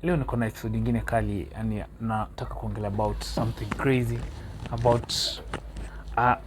Leo niko na episode nyingine kali, yani nataka kuongelea about something crazy about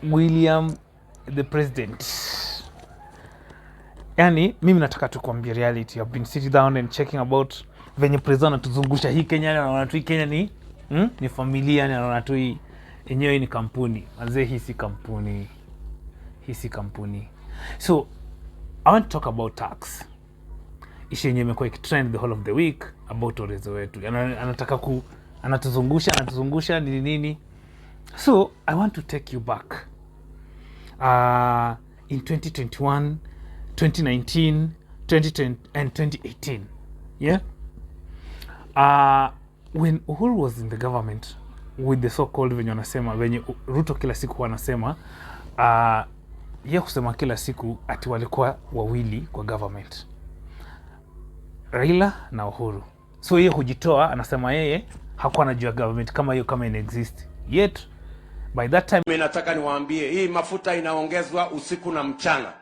William the president. Yani mimi nataka tu kuambia reality. I've been sitting down and checking about venye president anatuzungusha hii Kenya, na anaona tu Kenya ni familia, na anaona tu yenyewe ni kampuni. Manze, hii si kampuni. Hii si kampuni. So I want to talk about tax. Ishi yenye imekuwa ikitrend the whole of the week about urezo wetu. Anataka anatuzungusha nini. So I want to take you back in 2021, 2019, 2020 and 2018. Yeah. When Uhuru was in the government with the so-called venye Ruto kila siku wanasema yeye kusema kila siku ati walikuwa wawili kwa government, Raila na Uhuru. So yeye hujitoa, anasema yeye hakuwa anajua government kama hiyo kama ina exist. Yet by that time, mimi nataka niwaambie hii mafuta inaongezwa usiku na mchana.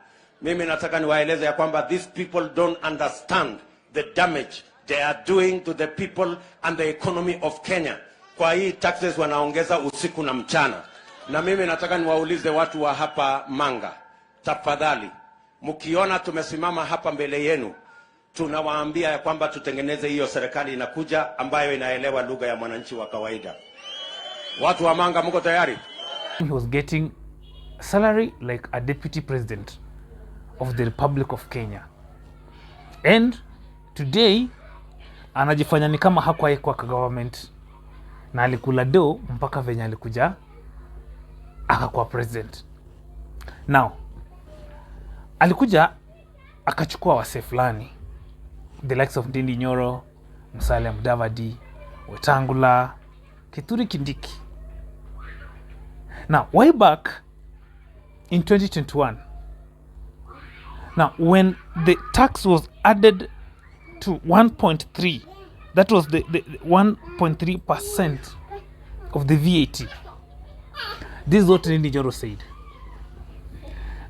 Mimi nataka niwaeleze ya kwamba these people don't understand the damage they are doing to the people and the economy of Kenya. Kwa hii taxes wanaongeza usiku na mchana. Na mimi nataka niwaulize watu wa hapa Manga, tafadhali, mkiona tumesimama hapa mbele yenu, tunawaambia ya kwamba tutengeneze hiyo serikali inakuja ambayo inaelewa lugha ya mwananchi wa kawaida. Watu wa Manga, mko tayari? He was getting salary like a deputy president of the Republic of Kenya. And today anajifanya ni kama hakuwahi kwa government, na alikula do mpaka venye alikuja akakuwa president. Now alikuja akachukua wase fulani, the likes of Nyoro, Mmesaha, Madvd, Wetangula, Kindiki. Now way back in 2021, now when the tax was added to 1.3, that was the 1.3% of the VAT. This is what Nyoro said.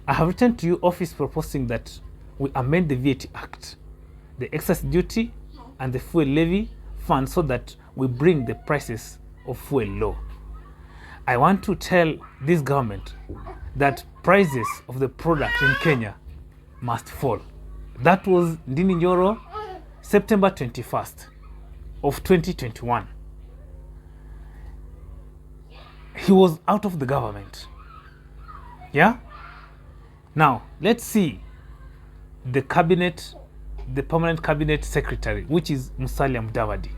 I have written to your office proposing that we amend the VAT Act, the excess duty and the fuel levy fund so that we bring the prices of fuel low. I want to tell this government that prices of the product in Kenya must fall. That was Nyoro, September 21st of 2021. He was out of the government. Yeah? Now, let's see the cabinet, the permanent cabinet secretary, which is Mmesaha Madvd.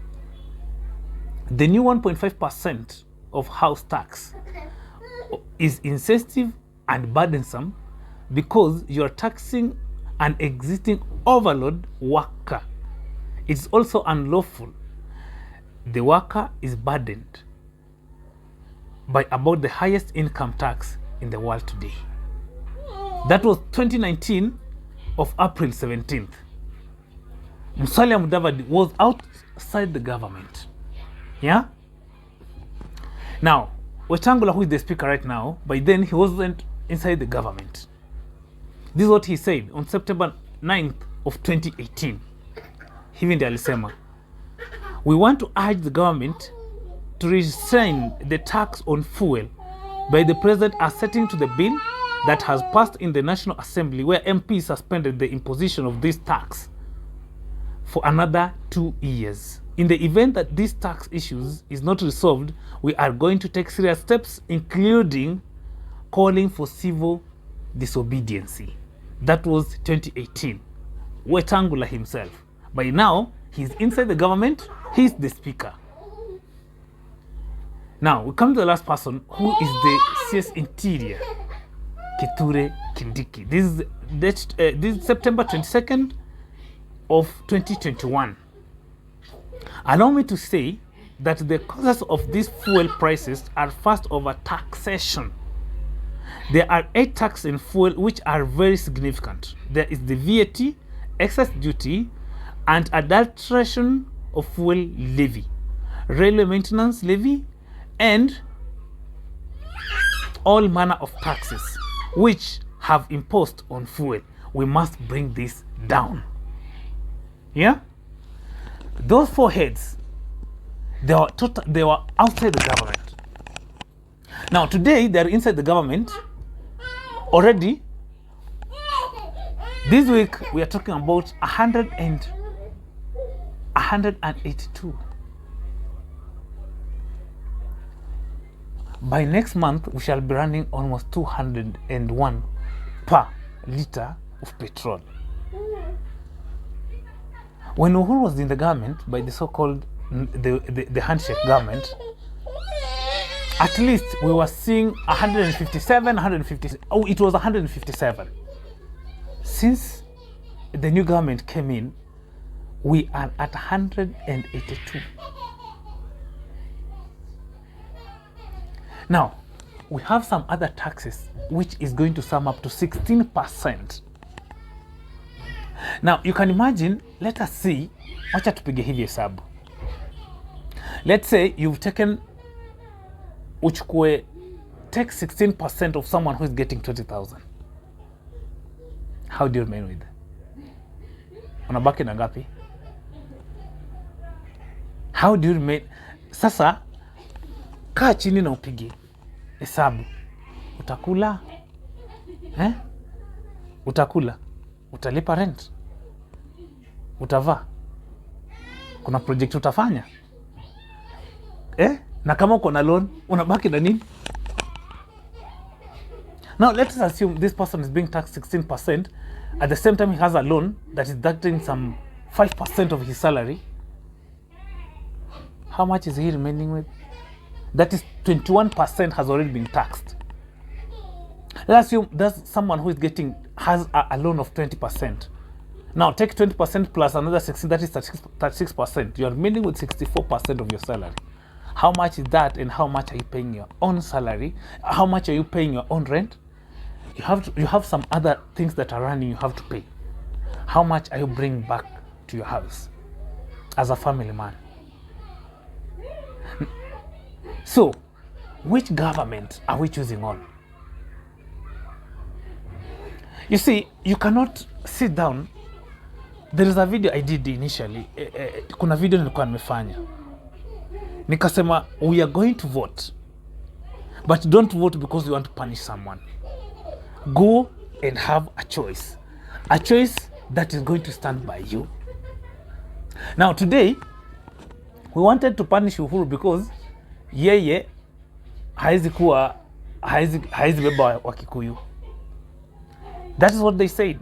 The new 1.5% of house tax is insensitive and burdensome because you are taxing an existing overload worker. It's also unlawful. The worker is burdened by about the highest income tax in the world today. That was 2019 of April 17th. Mmesaha Madvd was outside the government. Yeah? Now, Wetangula, who is the speaker right now, by then he wasn't inside the government. This is what he said on September 9th of 2018. Hivi ndiyo alisema, we want to urge the government to resign the tax on fuel by the president assenting to the bill that has passed in the National Assembly, where MPs suspended the imposition of this tax for another 2 years. In the event that this tax issues is not resolved, we are going to take serious steps, including calling for civil disobedience. That was 2018. Wetangula himself. By now, he's inside the government, he's the speaker. Now, we come to the last person, who is the CS Interior, Kindiki. This is September 22nd of 2021. Allow me to say that the causes of these fuel prices are first over taxation. There are 8 taxes in fuel which are very significant. There is the VAT, excess duty, and adulteration of fuel levy, railway maintenance levy, and all manner of taxes which have imposed on fuel. We must bring this down. Yeah? those 4 heads, they were outside the government. Now today they're inside the government already. This week we are talking about 182. By next month we shall be running almost 201 per liter of petrol. When Uhuru was in the government, by the so-called the handshake government, at least we were seeing 157, 150. Oh, it was 157. Since the new government came in, we are at 182. Now, we have some other taxes which is going to sum up to 16%. Now, you can imagine, let us see, wacha tupige hivi hesabu. Let's say you've taken, take 16% of someone who is getting 20,000. How do you remain with? Unabaki na ngapi? How do you remain? Sasa, kaa chini na upige hesabu. Utakula? Utakula? Utalipa rent? Utavaa? Kuna project utafanya? Na kama uko na loan, unabaki na nini? Now let us assume this person is being taxed 16%. At the same time he has a loan that is deducting some 5% of his salary. How much is he remaining with? That is 21% has already been taxed. Let's assume there's someone who has a loan of 20%. Now take 20% plus another 16, that is 36%. You are remaining with 64% of your salary. How much is that, and how much are you paying your own salary? How much are you paying your own rent? You have some other things that are running you have to pay. How much are you bringing back to your house as a family man? So, which government are we choosing on? You see, you cannot sit down. There is a video I did initially. Kuna video nilikuwa nimefanya. Nikasema, we are going to vote. But don't vote because you want to punish someone. Go and have a choice. A choice that is going to stand by you. Now today, we wanted to punish Uhuru because yeye haizi beba wa Kikuyu. That is what they said.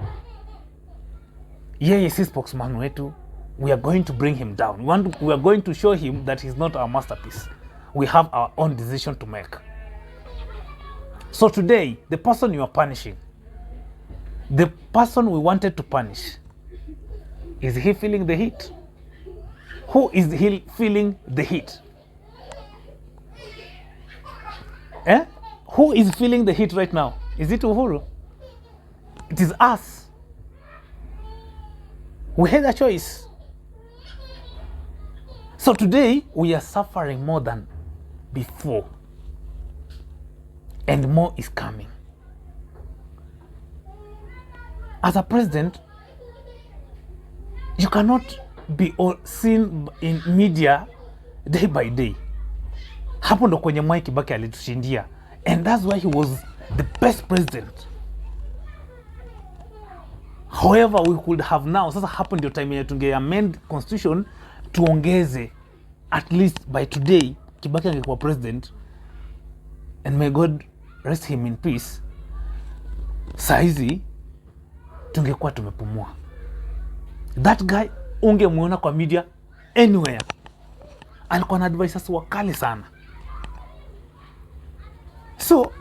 Yeye si spokesman wetu. We are going to bring him down. We are going to show him that he's not our masterpiece. We have our own decision to make. So today, the person you are punishing, the person we wanted to punish, is he feeling the heat? Who is he feeling the heat? Who is feeling the heat right now? Is it Uhuru? It is us. We had a choice. So today, we are suffering more than before. And more is coming. As a president, you cannot be seen in media day by day. Hapo ndo kwenye Mwai Kibaki alitushindia. And that's why he was the best president. However, we could have now, sasa hapo ndio time ya tunge amend constitution, tuongeze at least by today Kibaki angekuwa president, and may God rest him in peace. Saizi tungekuwa tumepumua. That guy ungemuona kwa media anywhere. Alikuwa na advisors wakali sana. So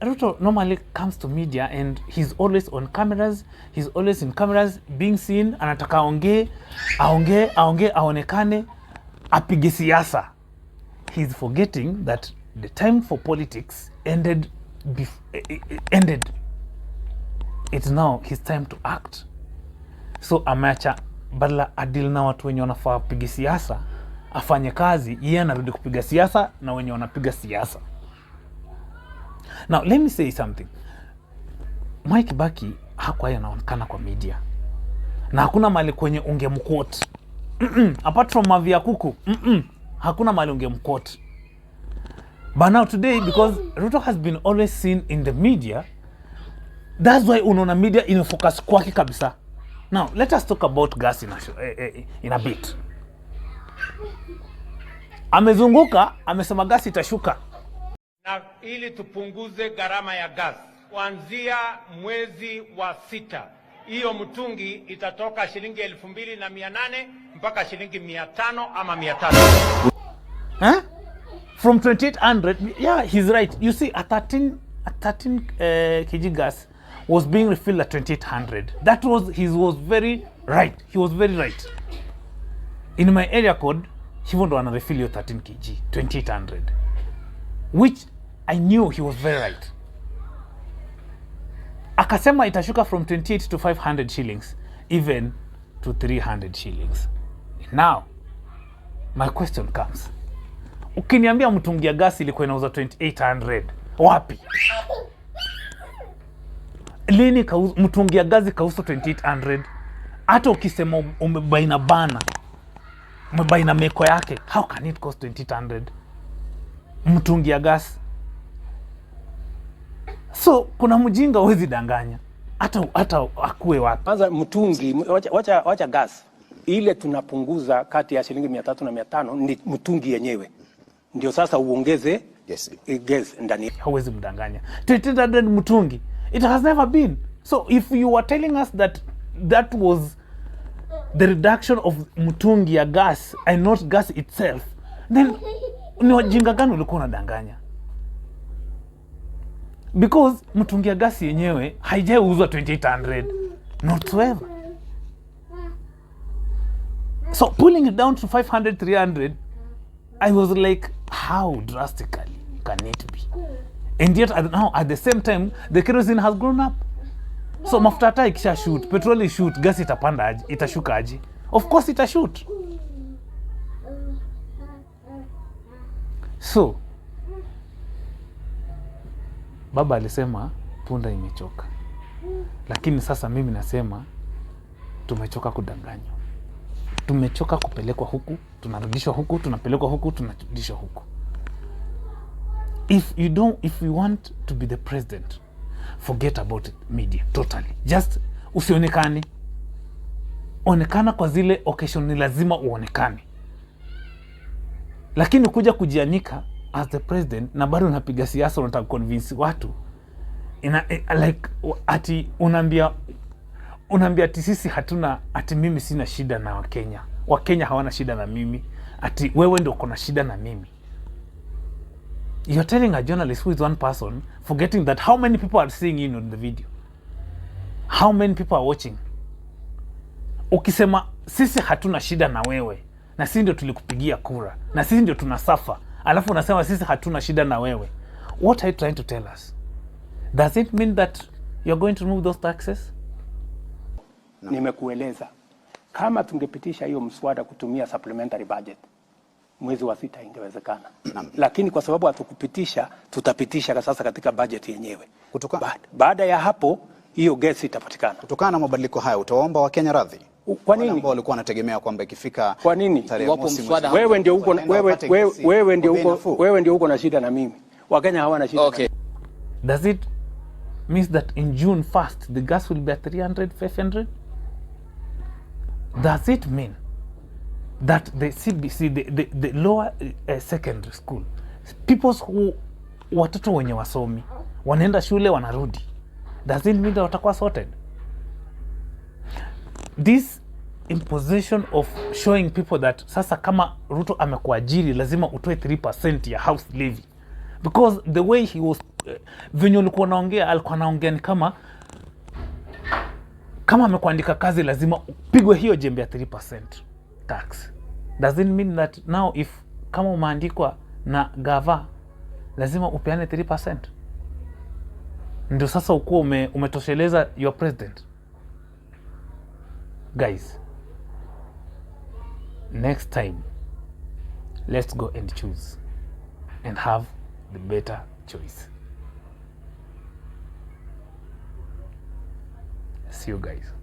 Ruto normally comes to media and he's always on cameras. He's always in cameras being seen. Anataka aongee, aonekane, apige siasa. He's forgetting that the time for politics ended. It's now his time to act. So ameacha badala adil na watu wenye wanafaa kupiga siasa, afanye kazi, yeye anarudi kupiga siasa na wenye wanapiga siasa. Now let me say something. Mwai Kibaki hakuwa anaonekana kwa media. Na hakuna mali kwenye ungemquote. apart from mavi ya kuku, hakuna mali ungemquote. But now today, because Ruto has been always seen in the media, that's why unaona media inafocus kwake kabisa. Now, let us talk about gas in a bit. Amezunguka, amesema gas itashuka. Na ili tupunguze gharama ya gas, kuanzia mwezi wa 6, hiyo mtungi itatoka shilingi 2,800 mpaka shilingi 500 ama 300. Huh? From 2,800, yeah, he's right. You see, a 13 kg gas was being refilled at 2,800. He was very right. He was very right. In my area code, he won't want to refill your 13 kg, 2,800. Which I knew he was very right. Akasema itashuka from 28 to 500 shillings, even to 300 shillings. Now, my question comes. Ukiniambia mtungi ya gas ilikuwa inauza 2,800, wapi? Lini mtungi ya gas kauza 2,800? Hata ukisema umebaina bana, umebaina meko yake, how can it cost 2,800? Mtungi ya gas. So, kuna mjinga huwezi danganya. Hata akue wapi. Kwanza mtungi, wacha gas. Ile tunapunguza kati ya shilingi 300 na 500 ni mtungi yenyewe. Ndio sasa uongeze gas ndani. Hauwezi mdanganya. 2,800 mtungi. It has never been. So if you are telling us that was the reduction of mtungi ya gas and not gas itself, then ni wajinga gani ulikuwa unadanganya? Because mtungi ya gas yenyewe haijauzwa 2,800 not so ever. So pulling it down to 500, 300, I was like, how drastically can it be? And yet now at the same time, the kerosene has grown up. So mafuta hata ikisha shoot, petrol shoot, gas itapanda aje, itashuka aje? Of course itashoot. So baba alisema punda imechoka. Lakini sasa mimi nasema tumechoka kudanganywa. Tumechoka kupelekwa huku, tunarudishwa huku, tunapelekwa huku, tunarudishwa huku. If you want to be the president, forget about it, media totally. Just usionekane. Onekana kwa zile occasion ni lazima uonekane. Lakini kuja kujianika as the president na bado unapiga siasa, unataka convince watu. Like ati unaambia ati sisi hatuna, ati mimi sina shida na Wakenya. Wakenya hawana shida na mimi. Ati wewe ndio uko na shida na mimi. You're telling a journalist who is one person, forgetting that how many people are seeing you in the video. How many people are watching. Ukisema sisi hatuna shida na wewe, na sisi ndio tulikupigia kura, na sisi ndio tunasafa, alafu unasema sisi hatuna shida na wewe. What are you trying to tell us? Does it mean that you're going to remove those taxes? No. Nimekueleza. Kama tungepitisha hiyo mswada kutumia supplementary budget, mwezi wa 6 ingewezekana. Lakini kwa sababu hatukupitisha, tutapitisha sasa katika budget yenyewe. Baada ya hapo, hiyo gesi itapatikana. Kutokana na mabadiliko haya, utaomba Wakenya radhi? Kwa nini? Ambao walikuwa wanategemea kwamba ikifika kwa nini? Wewe ndio uko na shida na mimi. Wakenya hawana shida. Okay. Does it mean that in June 1st the gas will be at 300, 500? Does it mean that the CBC, the lower secondary school, people who watoto wenye wasomi wanaenda shule wanarudi, does it mean that watakuwa sorted? This imposition of showing people that sasa kama Ruto amekuajiri lazima utoe 3% ya house levy, because the way he was venye alikuwa anaongea ni kama amekuandika kazi lazima upigwe hiyo jembe ya 3% tax. Does it mean that now if kama umeandikwa na gava lazima upeane 3%? Ndio sasa ukuwa umetosheleza your president? Guys, next time let's go and choose and have the better choice. See you guys.